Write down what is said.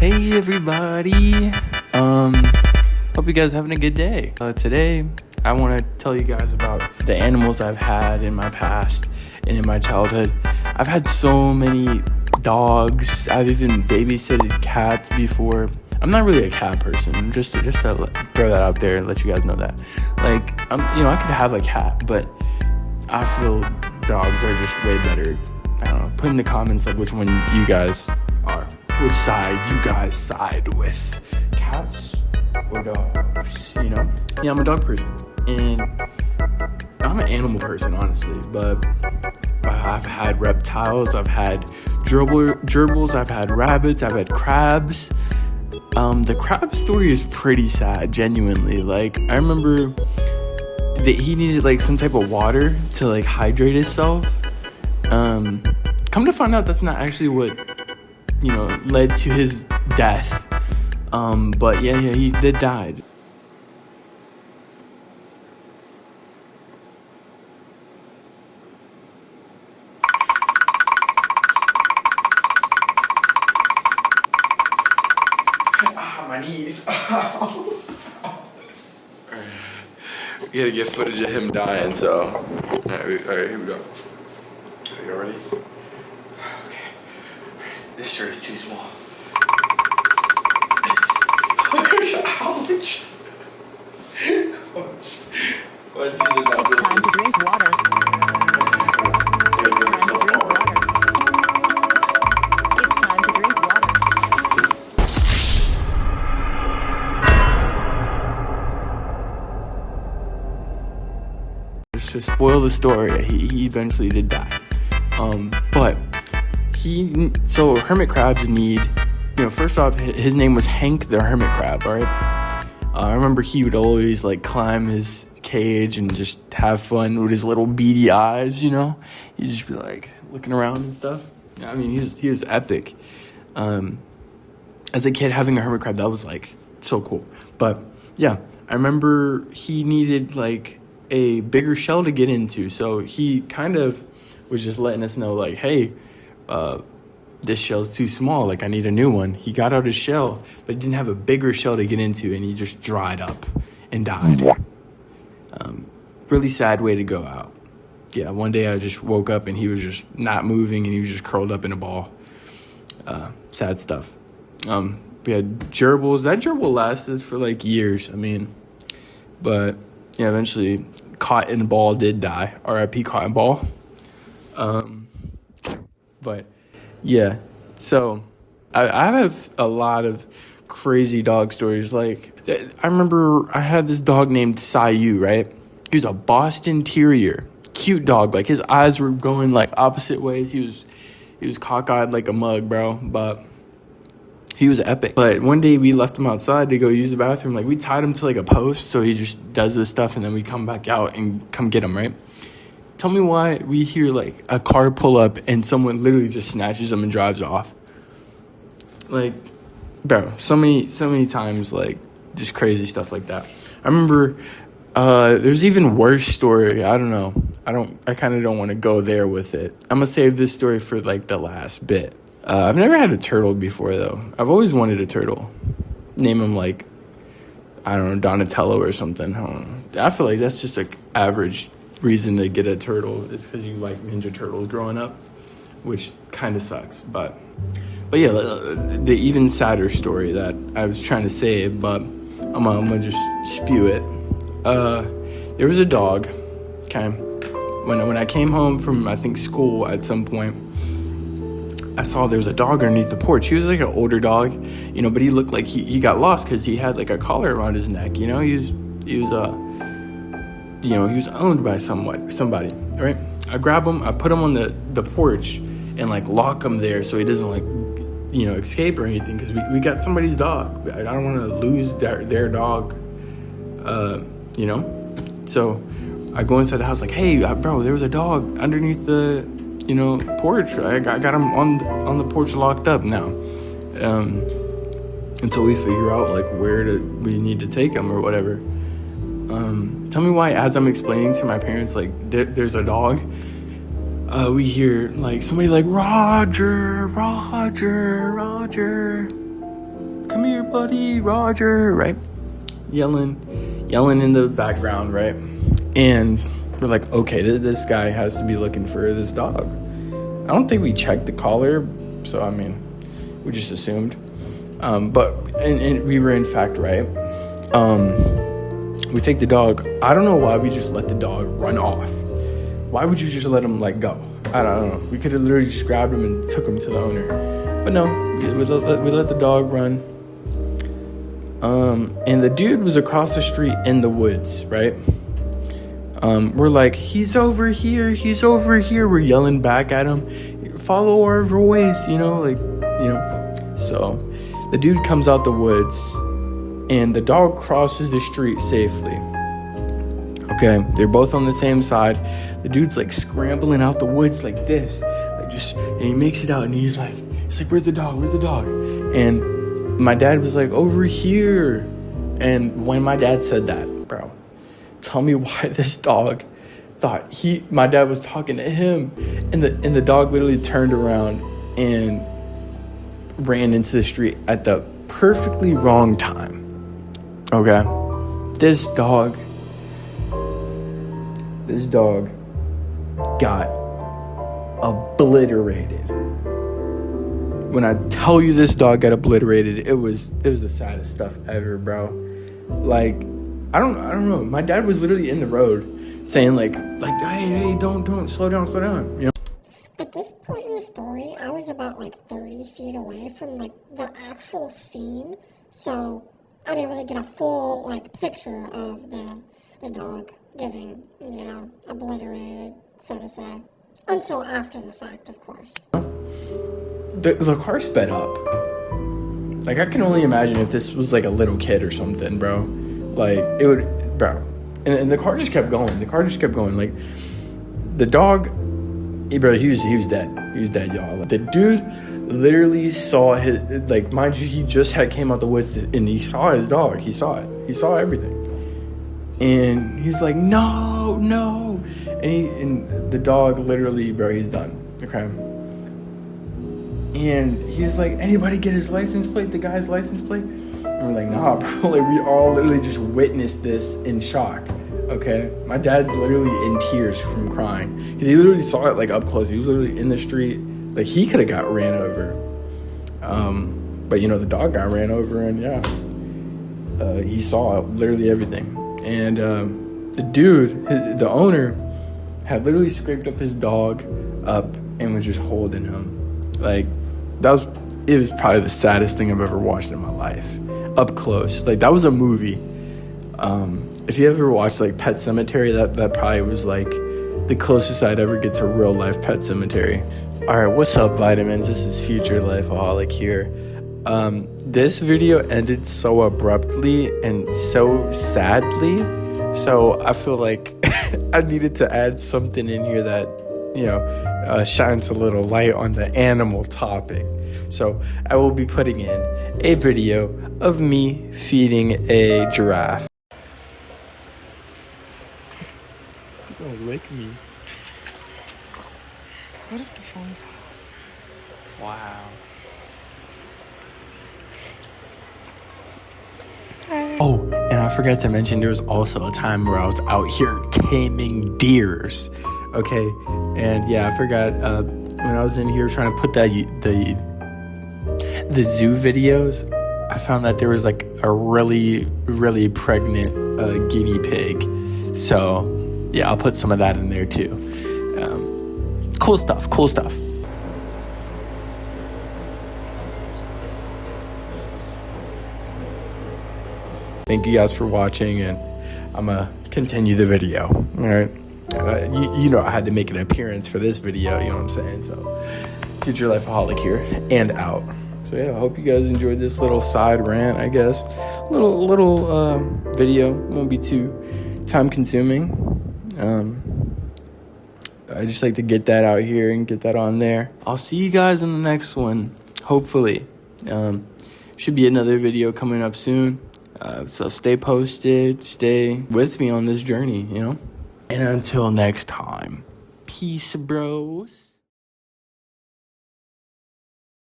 Hey everybody, hope you guys are having a good day. Today, I want to tell you guys about the animals I've had in my past and in my childhood. I've had so many dogs. I've even babysitted cats before. I'm not really a cat person, just to throw that out there and let you guys know that. Like, I could have a cat, but I feel dogs are just way better. I don't know, put in the comments like which one you guys are. Which side you guys side with, cats or dogs, Yeah, I'm a dog person, and I'm an animal person, honestly, but I've had reptiles, I've had gerbils, I've had rabbits, I've had crabs. The crab story is pretty sad, genuinely. Like, I remember that he needed, like, some type of water to, like, hydrate himself. Come to find out that's not actually what led to his death. But yeah, he did died. My knees. We gotta get footage of him dying, so. Alright, here we go. Are you ready? Okay. This shirt is too small. Ouch. It's time to drink water. It's time to drink water. It's time to drink water. Just to spoil the story, he eventually did die. But so hermit crabs need, first off, his name was Hank the hermit crab, all right? I remember he would always, like, climb his cage and just have fun with his little beady eyes, He'd just be, like, looking around and stuff. I mean, he was epic. As a kid, having a hermit crab, that was, like, so cool. But, yeah, I remember he needed, like, a bigger shell to get into, so he kind of was just letting us know, like, hey, this shell's too small, like, I need a new one. He got out his shell, but he didn't have a bigger shell to get into, and he just dried up and died. Really sad way to go out. Yeah, one day I just woke up and he was just not moving, and he was just curled up in a ball. Sad stuff. We had gerbils. That gerbil lasted for, like, years, but yeah, eventually Cotton Ball did die. R.I.P. Cotton Ball. But yeah, so I have a lot of crazy dog stories. Like, I remember I had this dog named Sayu, right? He was a Boston Terrier, cute dog. Like, his eyes were going, like, opposite ways. He was cockeyed like a mug, bro. But he was epic. But one day we left him outside to go use the bathroom. Like, we tied him to, like, a post, so he just does this stuff, and then we come back out and come get him, right? Tell me why we hear, like, a car pull up and someone literally just snatches him and drives off. Like, bro, so many times, like, just crazy stuff like that. I remember there's even worse story. I don't know. I kind of don't want to go there with it. I'm going to save this story for, like, the last bit. I've never had a turtle before, though. I've always wanted a turtle. Name him, like, I don't know, Donatello or something. I don't know. I feel like that's just, like, average reason to get a turtle is because you like Ninja Turtles growing up, which kind of sucks. But yeah, the even sadder story that I was trying to say, but I'm gonna just spew it. There was a dog. Okay, when I came home from, I think, school at some point, I saw there was a dog underneath the porch. He was like an older dog, but he looked like he got lost because he had, like, a collar around his neck. He was owned by somebody, right? I grab him, I put him on the porch and, like, lock him there so he doesn't, like, escape or anything, because we got somebody's dog. I don't want to lose their dog, So I go inside the house like, hey, bro, there was a dog underneath the, porch. I got him on the porch locked up now. Until we figure out, like, where we need to take him or whatever. Tell me why, as I'm explaining to my parents, like, there's a dog, we hear, like, somebody like, Roger. buddy, Roger, right? Yelling in the background, right? And we're like, okay, this guy has to be looking for this dog. I don't think we checked the collar, so I mean, we just assumed. But we were in fact right. We take the dog. I don't know why we just let the dog run off. Why would you just let him like go? I don't know. We could have literally just grabbed him and took him to the owner. But no, we let the dog run. And the dude was across the street in the woods, right? We're like, he's over here. We're yelling back at him. Follow our voice, So the dude comes out the woods and the dog crosses the street safely. Okay, they're both on the same side. The dude's like scrambling out the woods like this, and he makes it out and he's like, where's the dog? And my dad was like, over here. And when my dad said that, bro, tell me why this dog thought my dad was talking to him, and the dog literally turned around and ran into the street at the perfectly wrong time. Okay, this dog got obliterated. When I tell you this dog got obliterated, it was the saddest stuff ever, bro. Like, I don't know. My dad was literally in the road saying like, hey, don't slow down, At this point in the story, I was about 30 feet away from the actual scene, so I didn't really get a full picture of the dog getting, obliterated, so to say, until after the fact, of course. The car sped up. I can only imagine if this was a little kid or something, bro. It would, bro. And the car just kept going. The dog, bro, he was dead. He was dead, y'all. The dude literally saw his, mind you, he just came out the woods and he saw his dog. He saw it. He saw everything. And he's like, no. And the dog literally, bro, he's done. Okay. And he's like, anybody get his license plate? The guy's license plate? And we're like, nah, bro. We all literally just witnessed this in shock. Okay? My dad's literally in tears from crying. Because he literally saw it up close. He was literally in the street. He could have got ran over. But the dog got ran over and yeah. He saw literally everything. And the dude, the owner, had literally scraped up his dog up and was just holding him. It was probably the saddest thing I've ever watched in my life. Up close. That was a movie. If you ever watched Pet Sematary, that probably was the closest I'd ever get to real life Pet Sematary. Alright, what's up, vitamins? This is Future Lifeaholic here. This video ended so abruptly and so sadly, so I feel like I needed to add something in here that shines a little light on the animal topic. So I will be putting in a video of me feeding a giraffe. It's gonna lick me. What if the phone falls? Wow. Oh, and I forgot to mention there was also a time where I was out here taming deers. Okay, and yeah, I forgot when I was in here trying to put the zoo videos, I found that there was a really, really pregnant guinea pig. So yeah, I'll put some of that in there too. Cool stuff. Thank you guys for watching, and I'm gonna continue the video. All right. I had to make an appearance for this video, you know what I'm saying? So, Future Lifeaholic here and out. So yeah, I hope you guys enjoyed this little side rant, I guess. Little video, won't be too time consuming. I just like to get that out here and get that on there. I'll see you guys in the next one, hopefully. Should be another video coming up soon. So stay posted, stay with me on this journey, And until next time, peace, bros.